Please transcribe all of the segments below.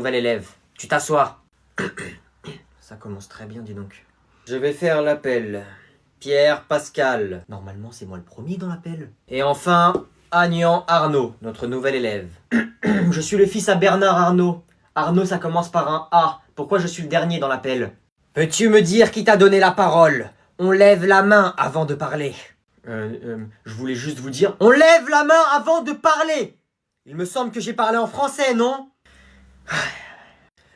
Nouvel élève, tu t'assois. Ça commence très bien, dis donc. Je vais faire l'appel. Pierre Pascal. Normalement, c'est moi le premier dans l'appel. Et enfin, Agnan Arnaud, notre nouvel élève. Je suis le fils à Bernard Arnaud. Arnaud, ça commence par un A. Pourquoi je suis le dernier dans l'appel? Peux-tu me dire qui t'a donné la parole? On lève la main avant de parler. Je voulais juste vous dire, on lève la main avant de parler. Il me semble que j'ai parlé en français, non?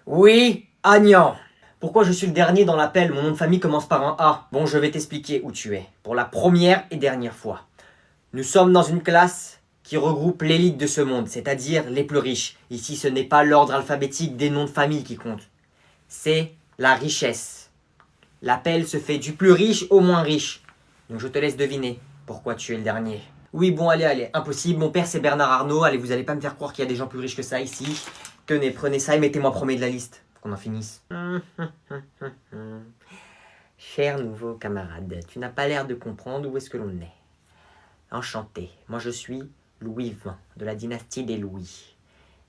Oui, Agnan. Pourquoi je suis le dernier dans l'appel? Mon nom de famille commence par un A. Bon, je vais t'expliquer où tu es. Pour la première et dernière fois. Nous sommes dans une classe qui regroupe l'élite de ce monde, c'est-à-dire les plus riches. Ici, ce n'est pas l'ordre alphabétique des noms de famille qui compte. C'est la richesse. L'appel se fait du plus riche au moins riche. Donc je te laisse deviner pourquoi tu es le dernier. Oui, bon, allez, impossible. Mon père, c'est Bernard Arnault. Allez, vous allez pas me faire croire qu'il y a des gens plus riches que ça ici. Tenez, prenez ça et mettez-moi premier de la liste. Pour qu'on en finisse. Cher nouveau camarade, tu n'as pas l'air de comprendre où est-ce que l'on est. Enchanté. Moi, je suis Louis XX, de la dynastie des Louis.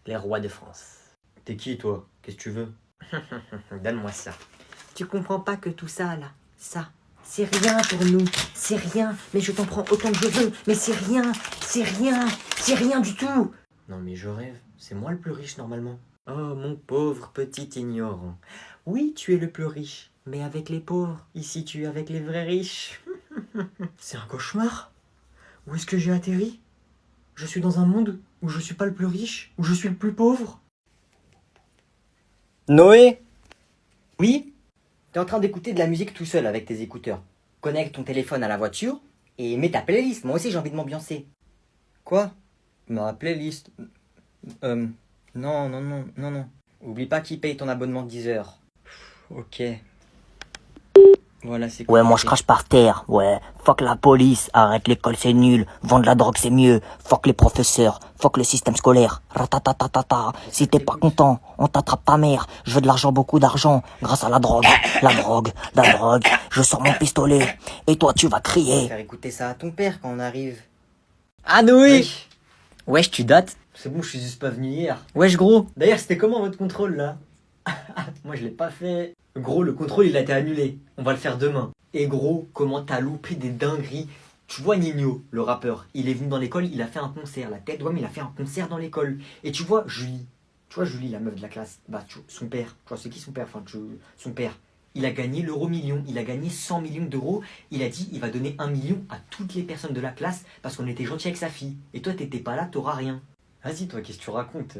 Les rois de France. T'es qui, toi? Qu'est-ce que tu veux? Donne-moi ça. Tu comprends pas que tout ça, là, ça, c'est rien pour nous. C'est rien, mais je t'en prends autant que je veux. Mais c'est rien du tout. Non, mais je rêve. C'est moi le plus riche, normalement. Oh, mon pauvre petit ignorant. Oui, tu es le plus riche, mais avec les pauvres. Ici, tu es avec les vrais riches. C'est un cauchemar. Où est-ce que j'ai atterri? Je suis dans un monde où je suis pas le plus riche, où je suis le plus pauvre. Noé? Oui? T'es en train d'écouter de la musique tout seul avec tes écouteurs. Connecte ton téléphone à la voiture et mets ta playlist. Moi aussi j'ai envie de m'ambiancer. Quoi? Ma playlist? Non. Oublie pas qui paye ton abonnement de 10 heures. Ok. Voilà, c'est Ouais, moi je crache par terre, ouais. Fuck la police, arrête l'école c'est nul. Vendre la drogue c'est mieux. Fuck les professeurs, fuck le système scolaire. Ratatatatata. Si t'es pas content, on t'attrape ta mère. Je veux de l'argent, beaucoup d'argent. Grâce à la drogue, la drogue. Je sors mon pistolet. Et toi tu vas crier. Faire écouter ça à ton père quand on arrive. Ah Noé! Wesh, tu dates? C'est bon, je suis juste pas venu hier. Wesh gros. D'ailleurs, c'était comment votre contrôle là? Moi, je l'ai pas fait. Gros, le contrôle il a été annulé. On va le faire demain. Et gros, comment t'as loupé des dingueries? Tu vois Nino, le rappeur, il est venu dans l'école, il a fait un concert. La tête d'homme, il a fait un concert dans l'école. Et tu vois Julie. Tu vois Julie, la meuf de la classe. Bah, son père. Tu vois, c'est qui son père? Son père. Il a gagné l'euro-million. Il a gagné 100 millions d'euros. Il a dit, il va donner 1 million à toutes les personnes de la classe parce qu'on était gentil avec sa fille. Et toi, t'étais pas là, t'auras rien. Vas-y, toi, qu'est-ce que tu racontes?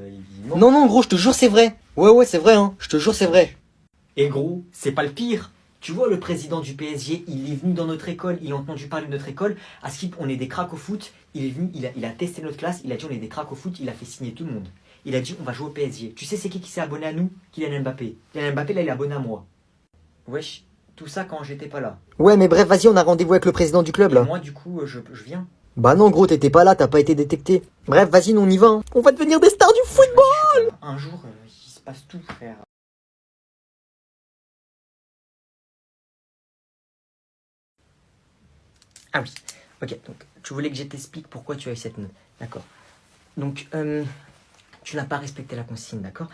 Non, gros, je te jure c'est vrai. Ouais, c'est vrai, hein. Je te jure c'est vrai. Et gros, c'est pas le pire. Tu vois, le président du PSG, il est venu dans notre école, il a entendu parler de notre école. À Skip, on est des cracks au foot. Il est venu, il a testé notre classe, il a dit on est des cracks au foot, il a fait signer tout le monde. Il a dit on va jouer au PSG. Tu sais c'est qui s'est abonné à nous? Kylian Mbappé. Kylian Mbappé, là, il est abonné à moi. Wesh, tout ça quand j'étais pas là. Ouais, mais bref, vas-y, on a rendez-vous avec le président du club Et là. moi, du coup, je viens. Bah non, gros, t'étais pas là, t'as pas été détecté. Bref, vas-y, on y va. Hein. On va devenir des stars du football. Un jour, il se passe tout, frère. Ah oui, ok, donc tu voulais que je t'explique pourquoi tu as eu cette note, d'accord. Donc, tu n'as pas respecté la consigne, d'accord.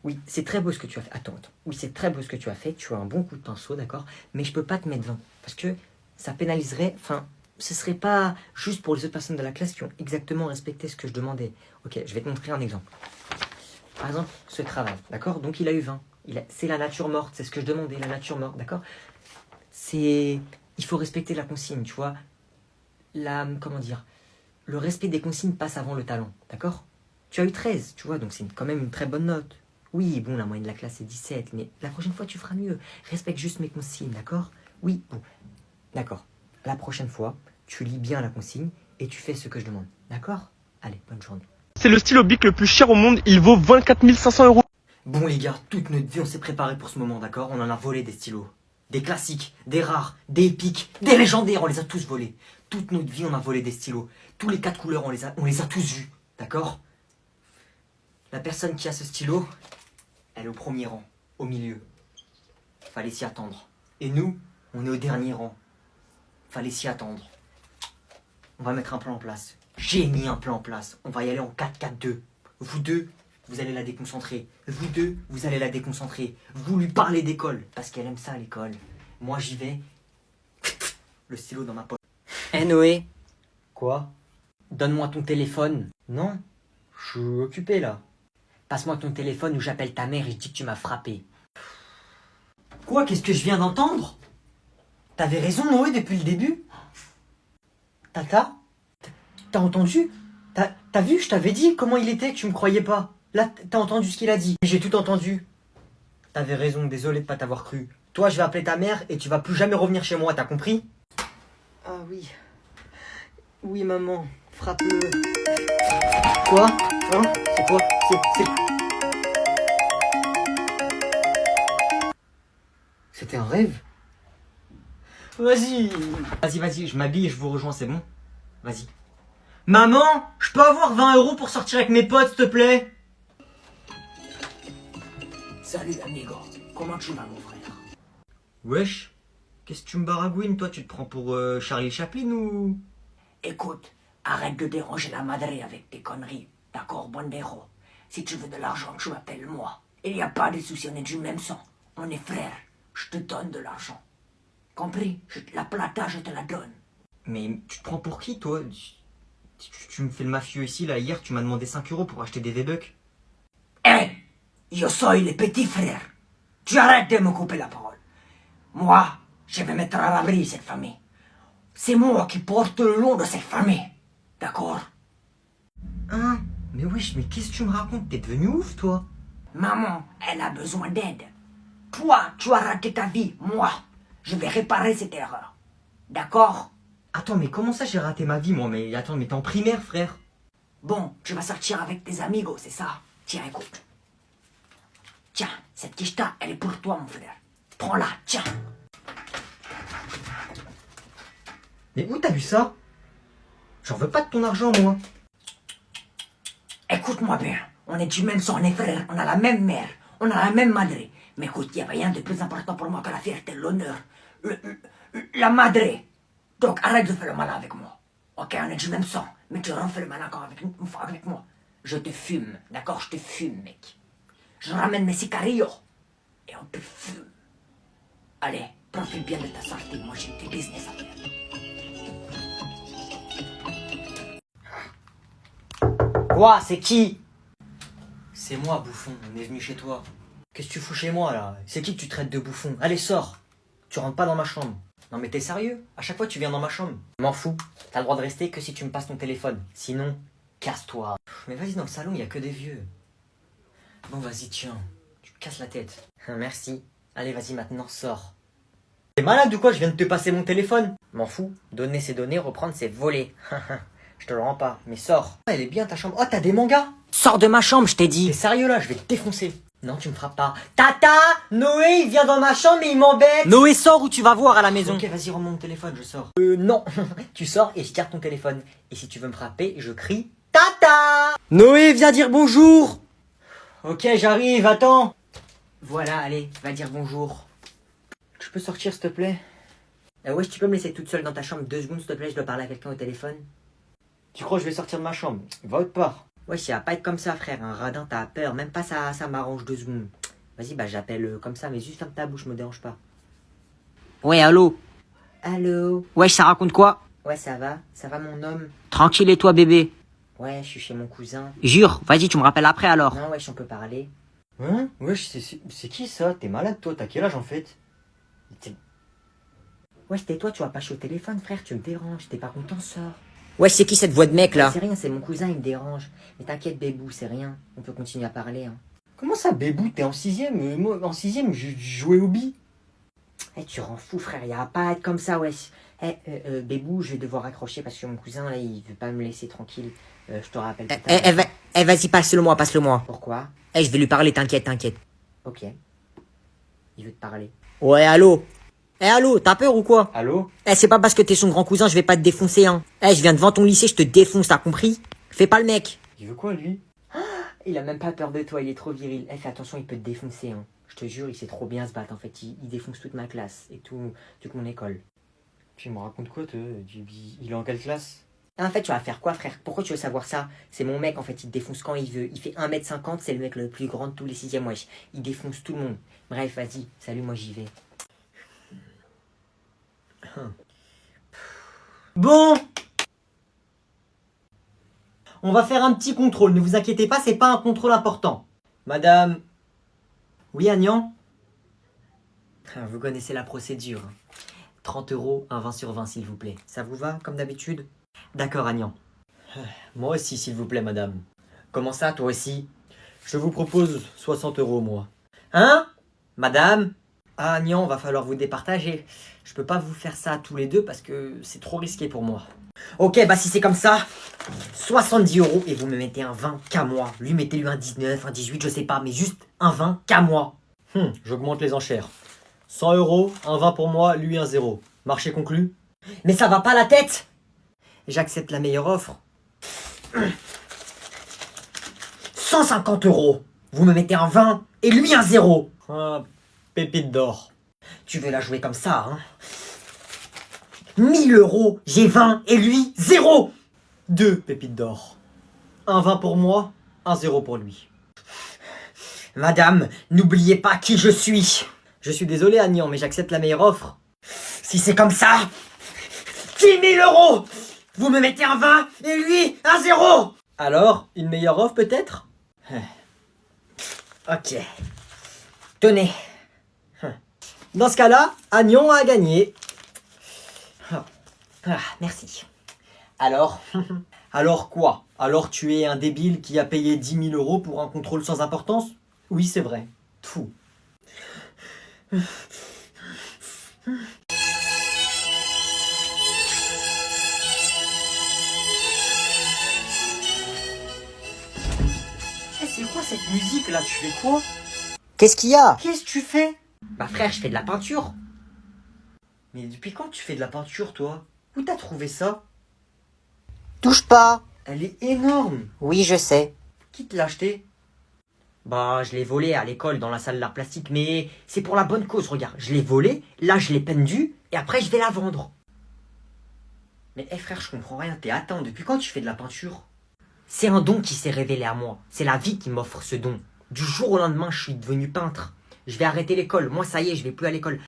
Oui, c'est très beau ce que tu as fait. Attends. Oui, c'est très beau ce que tu as fait, tu as un bon coup de pinceau, d'accord. Mais je peux pas te mettre 20, parce que ça pénaliserait, enfin, ce serait pas juste pour les autres personnes de la classe qui ont exactement respecté ce que je demandais. Ok, je vais te montrer un exemple. Par exemple, ce travail, d'accord. Donc il a eu 20. C'est la nature morte, c'est ce que je demandais, la nature morte, d'accord. Il faut respecter la consigne, tu vois. Comment dire, le respect des consignes passe avant le talent, d'accord. Tu as eu 13, tu vois, donc c'est quand même une très bonne note. Oui, bon, la moyenne de la classe est 17, mais la prochaine fois tu feras mieux. Respecte juste mes consignes, d'accord. Oui, bon, d'accord. La prochaine fois, tu lis bien la consigne et tu fais ce que je demande, d'accord. Allez, bonne journée. C'est le stylo Bic le plus cher au monde, il vaut 24 500 euros. Bon les gars, toute notre vie on s'est préparé pour ce moment, d'accord. On en a volé des stylos. Des classiques, des rares, des épiques, des légendaires, on les a tous volés. Toute notre vie, on a volé des stylos. Tous les 4 couleurs, on les a tous vus. D'accord. La personne qui a ce stylo, elle est au premier rang, au milieu. Fallait s'y attendre. Et nous, on est au dernier rang. Fallait s'y attendre. On va mettre un plan en place. J'ai mis un plan en place. On va y aller en 4-4-2. Vous deux, vous allez la déconcentrer. Vous deux, vous allez la déconcentrer. Vous lui parlez d'école, parce qu'elle aime ça, l'école. Moi, j'y vais. Le stylo dans ma poche. Eh Noé, Quoi? donne-moi ton téléphone. Non, je suis occupé, là. Passe-moi ton téléphone ou j'appelle ta mère et je dis que tu m'as frappé. Quoi? Qu'est-ce que je viens d'entendre? T'avais raison, Noé, depuis le début. Tata? T'as entendu? T'as vu, je t'avais dit comment il était, que tu me croyais pas. Là, t'as entendu ce qu'il a dit. J'ai tout entendu. T'avais raison, désolé de pas t'avoir cru. Toi, je vais appeler ta mère et tu vas plus jamais revenir chez moi, t'as compris? Ah oui. Oui, maman, frappe-le. Quoi? Hein? C'est quoi? C'était un rêve? Vas-y. Vas-y, je m'habille et je vous rejoins, c'est bon? Vas-y. Maman, je peux avoir 20 € pour sortir avec mes potes, s'il te plaît? Salut amigo, comment tu vas mon frère? Wesh, qu'est-ce que tu me baragouines, toi? Tu te prends pour Charlie Chaplin ou... Écoute, arrête de déranger la madre avec tes conneries, d'accord Bandero? Si tu veux de l'argent, tu m'appelles moi. Il n'y a pas de souci, on est du même sang. On est frères, je te donne de l'argent. Compris? La plata, je te la donne. Mais tu te prends pour qui, toi? Tu me fais le mafieux ici, là, hier, tu m'as demandé 5 € pour acheter des V-Bucks. Hé, yo soy le petit frère. Tu arrêtes de me couper la parole. Moi, je vais mettre à l'abri cette famille. C'est moi qui porte le nom de cette famille. D'accord? Hein? Mais wesh, mais qu'est-ce que tu me racontes? T'es devenu ouf, toi? Maman, elle a besoin d'aide. Toi, tu as raté ta vie. Moi, je vais réparer cette erreur. D'accord? Attends, mais comment ça j'ai raté ma vie, moi? Mais attends, mais t'es en primaire, frère. Bon, tu vas sortir avec tes amigos, c'est ça? Tiens, écoute. Tiens, cette quicheta, elle est pour toi, mon frère. Prends-la, tiens. Mais où t'as vu ça? J'en veux pas de ton argent, moi. Écoute-moi bien. On est du même sang, on est frères, on a la même mère, on a la même madre. Mais écoute, il n'y a rien de plus important pour moi que la fierté, l'honneur, la madre. Donc arrête de faire le malin avec moi. Ok, on est du même sang, mais tu refais le malin encore une fois avec moi. Je te fume, d'accord? Je te fume, mec. Je ramène mes sicarillos et on te fume. Allez, profite bien de ta sortie, moi j'ai des business à faire. Quoi? C'est qui? C'est moi, bouffon, on est venu chez toi. Qu'est-ce que tu fous chez moi, là? C'est qui que tu traites de bouffon? Allez, sors. Tu rentres pas dans ma chambre. Non mais t'es sérieux? À chaque fois tu viens dans ma chambre. M'en fous. T'as le droit de rester que si tu me passes ton téléphone. Sinon, casse-toi. Mais vas-y, dans le salon, il y a que des vieux. Bon, vas-y, tiens. Tu me casses la tête. Merci. Allez, vas-y, maintenant, sors. T'es malade ou quoi? Je viens de te passer mon téléphone. M'en fous. Donner c'est donner, reprendre c'est voler. Je te le rends pas, mais sors. Elle est bien ta chambre. Oh, t'as des mangas? Sors de ma chambre, je t'ai dit. T'es sérieux là? Je vais te défoncer. Non, tu me frappes pas. Tata! Noé, il vient dans ma chambre et il m'embête! Noé, sors ou tu vas voir à la maison. Ok, vas-y, rends mon téléphone, je sors. Non. Tu sors et je garde ton téléphone. Et si tu veux me frapper, je crie Tata! Noé, viens dire bonjour. Ok, j'arrive, attends. Voilà, allez, va dire bonjour. Tu peux sortir, s'il te plaît? Ouais, tu peux me laisser toute seule dans ta chambre 2 secondes, s'il te plaît, je dois parler à quelqu'un au téléphone. Tu crois que je vais sortir de ma chambre? Va autre part. Ouais, ça va pas être comme ça, frère. Un radin, t'as peur. Même pas ça m'arrange 2 secondes. Vas-y, bah j'appelle comme ça, mais juste ferme ta bouche, me dérange pas. Ouais, allô? Allô? Ouais, ça raconte quoi? Ouais, ça va mon homme. Tranquille et toi, bébé? Ouais, je suis chez mon cousin. Jure, vas-y, tu me rappelles après alors. Non, wesh, on peut parler. Hein? Wesh, c'est qui ça? T'es malade toi? T'as quel âge en fait? Wesh, tais-toi, tu vas pas chier au téléphone, frère, tu me déranges. T'es pas content, sors. Wesh, c'est qui cette voix de mec là? C'est rien, c'est mon cousin, il me dérange. Mais t'inquiète, bébou, c'est rien. On peut continuer à parler, hein. Comment ça, bébou? T'es en 6ème? Moi, en 6ème, je jouais au billes. Eh, tu rends fou, frère, y a pas à être comme ça, wesh. Eh, bébou, je vais devoir accrocher parce que mon cousin, là, il veut pas me laisser tranquille. Je te rappelle plus tard. Vas-y, passe-le-moi. Pourquoi? Je vais lui parler, t'inquiète. Ok. Il veut te parler. Ouais, allô? Allô, t'as peur ou quoi? Allô? C'est pas parce que t'es son grand cousin, je vais pas te défoncer, hein. Je viens devant ton lycée, je te défonce, t'as compris? Fais pas le mec. Il veut quoi, lui? Il a même pas peur de toi, il est trop viril. Fais attention, il peut te défoncer, hein. Je te jure, il sait trop bien se battre, en fait. Il défonce toute ma classe et toute mon école. Tu me racontes quoi, toi? Il est en quelle classe? En fait, tu vas faire quoi, frère? Pourquoi tu veux savoir ça? C'est mon mec, en fait, il te défonce quand il veut. Il fait 1m50, c'est le mec le plus grand de tous les 6e, wesh. Il défonce tout le monde. Bref, vas-y, salut, moi j'y vais. Bon! On va faire un petit contrôle, ne vous inquiétez pas, c'est pas un contrôle important. Madame... Oui, Agnan? Vous connaissez la procédure. 30 €, un 20 sur 20, s'il vous plaît. Ça vous va, comme d'habitude? D'accord, Agnan. Moi aussi, s'il vous plaît, madame. Comment ça, toi aussi? Je vous propose 60 €, moi. Hein? Madame? Ah, Agnan, va falloir vous départager. Je peux pas vous faire ça à tous les deux parce que c'est trop risqué pour moi. Ok, bah si c'est comme ça, 70 € et vous me mettez un 20 qu'à moi. Lui, mettez-lui un 19, un 18, je sais pas, mais juste un 20 qu'à moi. J'augmente les enchères. 100 €, un 20 pour moi, lui un 0. Marché conclu? Mais ça va pas la tête! J'accepte la meilleure offre. 150 €. Vous me mettez un 20 et lui un 0. Ah, pépite d'or. Tu veux la jouer comme ça, hein? 1000 €, j'ai 20 et lui 0. 2 pépites d'or. Un 20 pour moi, un 0 pour lui. Madame, n'oubliez pas qui je suis. Je suis désolé, Agnan, mais j'accepte la meilleure offre. Si c'est comme ça, 10 000 €. Vous me mettez un 20 et lui un 0. Alors, une meilleure offre peut-être? Ok. Tenez. Dans ce cas-là, Agnan a gagné. Ah, merci. Alors? Alors quoi? Alors tu es un débile qui a payé 10 000 € pour un contrôle sans importance? Oui, c'est vrai. Fou. C'est quoi cette musique là? Tu fais quoi? Qu'est-ce qu'il y a? Qu'est-ce que tu fais? Bah frère, je fais de la peinture. Mais depuis quand tu fais de la peinture, toi? Où t'as trouvé ça? Touche pas. Elle est énorme. Oui, je sais. Qui te l'a acheté? Bah, je l'ai volé à l'école dans la salle d'art plastique, mais c'est pour la bonne cause, regarde. Je l'ai volé, là je l'ai pendu, et après je vais la vendre. Mais frère, je comprends rien. Attends, depuis quand tu fais de la peinture? C'est un don qui s'est révélé à moi. C'est la vie qui m'offre ce don. Du jour au lendemain, je suis devenu peintre. Je vais arrêter l'école. Moi, ça y est, je vais plus à l'école.